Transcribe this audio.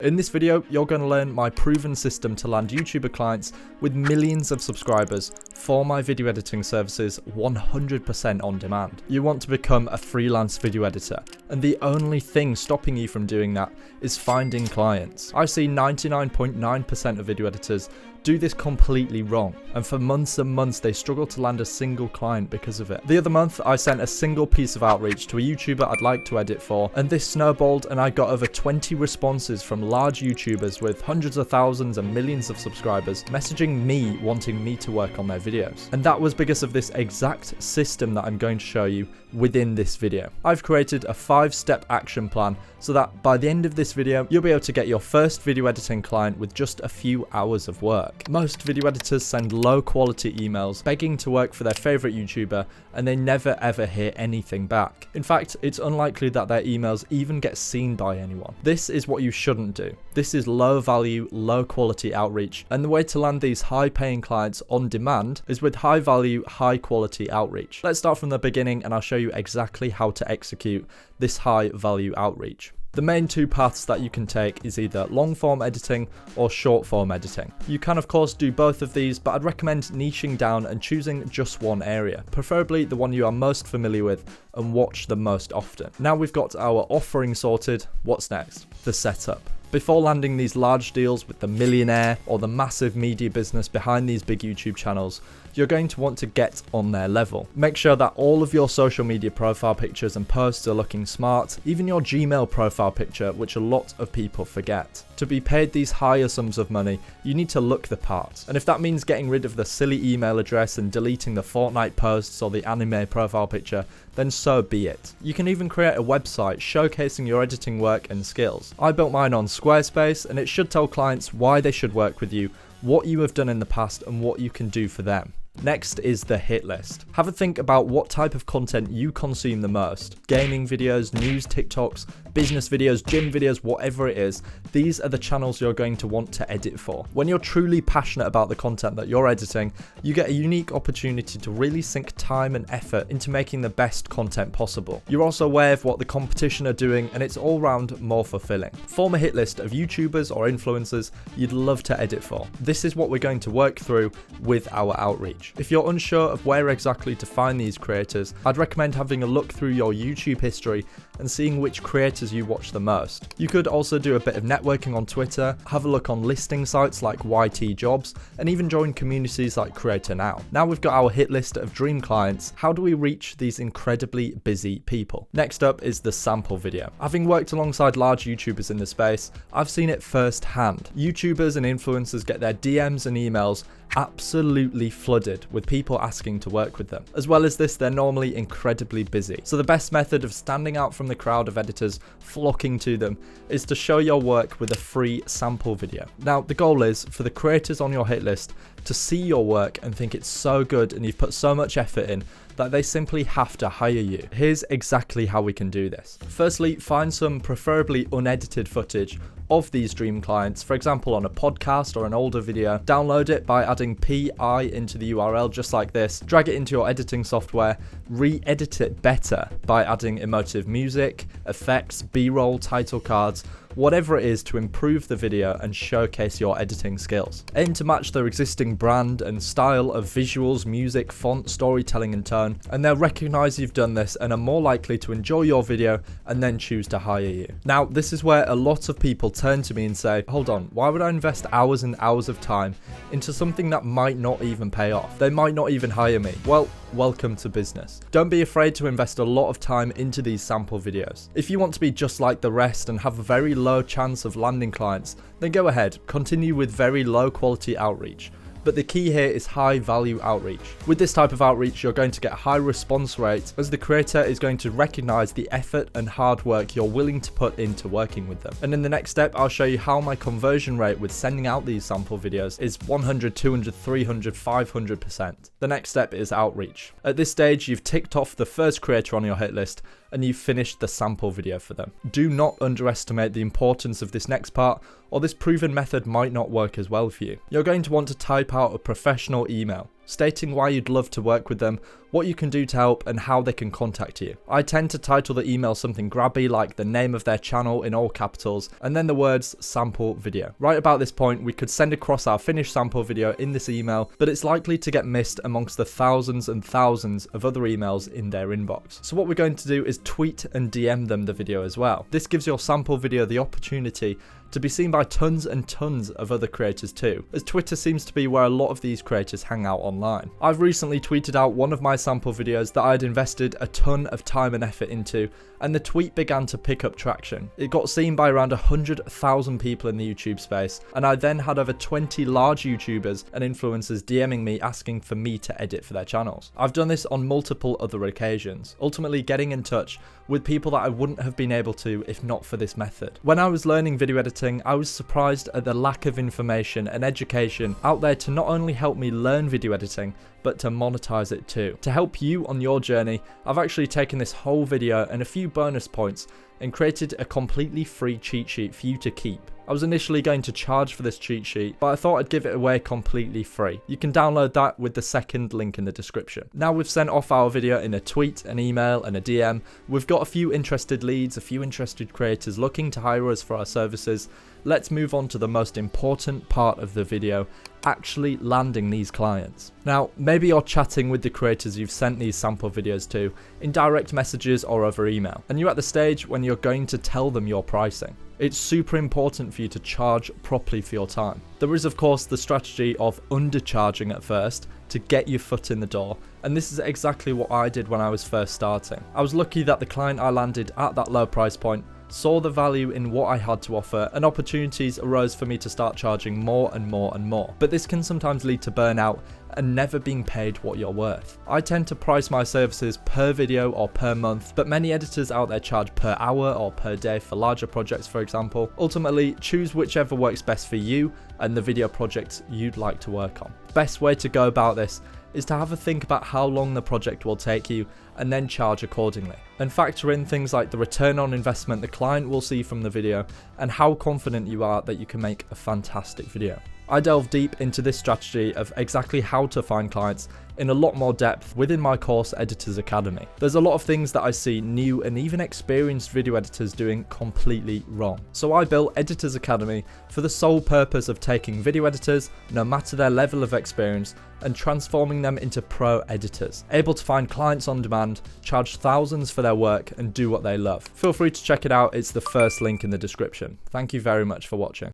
In this video, you're going to learn my proven system to land YouTuber clients with millions of subscribers for my video editing services 100% on demand. You want to become a freelance video editor, and the only thing stopping you from doing that is finding clients. I see 99.9% of video editors do this completely wrong, and for months and months they struggle to land a single client because of it. The other month I sent a single piece of outreach to a YouTuber I'd like to edit for, and this snowballed and I got over 20 responses from large YouTubers with hundreds of thousands and millions of subscribers messaging me wanting me to work on their videos. And that was because of this exact system that I'm going to show you within this video. I've created a 5-step action plan so that by the end of this video you'll be able to get your first video editing client with just a few hours of work. Most video editors send low quality emails begging to work for their favorite YouTuber, and they never ever hear anything back. In fact, it's unlikely that their emails even get seen by anyone. This is what you shouldn't do. This is low value, low quality outreach, and the way to land these high paying clients on demand is with high value, high quality outreach. Let's start from the beginning and I'll show you exactly how to execute this high value outreach. The main two paths that you can take is either long form editing or short form editing. You can of course do both of these, but I'd recommend niching down and choosing just one area, preferably the one you are most familiar with and watch the most often. Now we've got our offering sorted, what's next? The setup. Before landing these large deals with the millionaire or the massive media business behind these big YouTube channels, you're going to want to get on their level. Make sure that all of your social media profile pictures and posts are looking smart, even your Gmail profile picture, which a lot of people forget. To be paid these higher sums of money, you need to look the part. And if that means getting rid of the silly email address and deleting the Fortnite posts or the anime profile picture, then so be it. You can even create a website showcasing your editing work and skills. I built mine on Squarespace, and it should tell clients why they should work with you, what you have done in the past, and what you can do for them. Next is the hit list. Have a think about what type of content you consume the most. Gaming videos, news, TikToks, business videos, gym videos, whatever it is, these are the channels you're going to want to edit for. When you're truly passionate about the content that you're editing, you get a unique opportunity to really sink time and effort into making the best content possible. You're also aware of what the competition are doing, and it's all round more fulfilling. Form a hit list of YouTubers or influencers you'd love to edit for. This is what we're going to work through with our outreach. If you're unsure of where exactly to find these creators, I'd recommend having a look through your YouTube history and seeing which creators you watch the most. You could also do a bit of networking on Twitter, have a look on listing sites like YT Jobs, and even join communities like Creator Now. Now we've got our hit list of dream clients, how do we reach these incredibly busy people? Next up is the sample video. Having worked alongside large YouTubers in the space, I've seen it firsthand. YouTubers and influencers get their DMs and emails absolutely flooded with people asking to work with them. As well as this, they're normally incredibly busy. So the best method of standing out from the crowd of editors flocking to them is to show your work with a free sample video. Now, the goal is for the creators on your hit list to see your work and think it's so good and you've put so much effort in that they simply have to hire you. Here's exactly how we can do this. Firstly, find some preferably unedited footage of these dream clients, for example on a podcast or an older video. Download it by adding PI into the URL just like this, drag it into your editing software, re-edit it better by adding emotive music, effects, B-roll, title cards, whatever it is to improve the video and showcase your editing skills. Aim to match their existing brand and style of visuals, music, font, storytelling and tone, and they'll recognize you've done this and are more likely to enjoy your video and then choose to hire you. Now, this is where a lot of people turn to me and say, hold on, why would I invest hours and hours of time into something that might not even pay off? They might not even hire me. Well, welcome to business. Don't be afraid to invest a lot of time into these sample videos. If you want to be just like the rest and have a very low chance of landing clients, then go ahead, continue with very low quality outreach. But the key here is high value outreach. With this type of outreach, you're going to get a high response rate as the creator is going to recognize the effort and hard work you're willing to put into working with them. And in the next step, I'll show you how my conversion rate with sending out these sample videos is 100, 200, 300, 500%. The next step is outreach. At this stage, you've ticked off the first creator on your hit list and you've finished the sample video for them. Do not underestimate the importance of this next part, or this proven method might not work as well for you. You're going to want to type out a professional email stating why you'd love to work with them, what you can do to help, and how they can contact you. I tend to title the email something grabby like the name of their channel in all capitals and then the words sample video. Right about this point, we could send across our finished sample video in this email, but it's likely to get missed amongst the thousands and thousands of other emails in their inbox. So what we're going to do is tweet and DM them the video as well. This gives your sample video the opportunity to be seen by tons and tons of other creators too, as Twitter seems to be where a lot of these creators hang out online. I've recently tweeted out one of my sample videos that I'd invested a ton of time and effort into, and the tweet began to pick up traction. It got seen by around 100,000 people in the YouTube space, and I then had over 20 large YouTubers and influencers DMing me asking for me to edit for their channels. I've done this on multiple other occasions, ultimately getting in touch with people that I wouldn't have been able to if not for this method. When I was learning video editing, I was surprised at the lack of information and education out there to not only help me learn video editing, but to monetize it too. To help you on your journey, I've actually taken this whole video and a few bonus points and created a completely free cheat sheet for you to keep. I was initially going to charge for this cheat sheet, but I thought I'd give it away completely free. You can download that with the second link in the description. Now we've sent off our video in a tweet, an email, and a DM. We've got a few interested leads, a few interested creators looking to hire us for our services. Let's move on to the most important part of the video, actually landing these clients. Now, maybe you're chatting with the creators you've sent these sample videos to in direct messages or over email, and you're at the stage when you're going to tell them your pricing. It's super important for you to charge properly for your time. There is of course the strategy of undercharging at first to get your foot in the door, and this is exactly what I did when I was first starting. I was lucky that the client I landed at that low price point saw the value in what I had to offer, and opportunities arose for me to start charging more and more and more. But this can sometimes lead to burnout and never being paid what you're worth. I tend to price my services per video or per month, but many editors out there charge per hour or per day for larger projects, for example. Ultimately, choose whichever works best for you and the video projects you'd like to work on. Best way to go about this is to have a think about how long the project will take you and then charge accordingly, and factor in things like the return on investment the client will see from the video and how confident you are that you can make a fantastic video. I delve deep into this strategy of exactly how to find clients in a lot more depth within my course Editors Academy. There's a lot of things that I see new and even experienced video editors doing completely wrong. So I built Editors Academy for the sole purpose of taking video editors, no matter their level of experience, and transforming them into pro editors, able to find clients on demand, charge thousands for their work, and do what they love. Feel free to check it out, it's the first link in the description. Thank you very much for watching.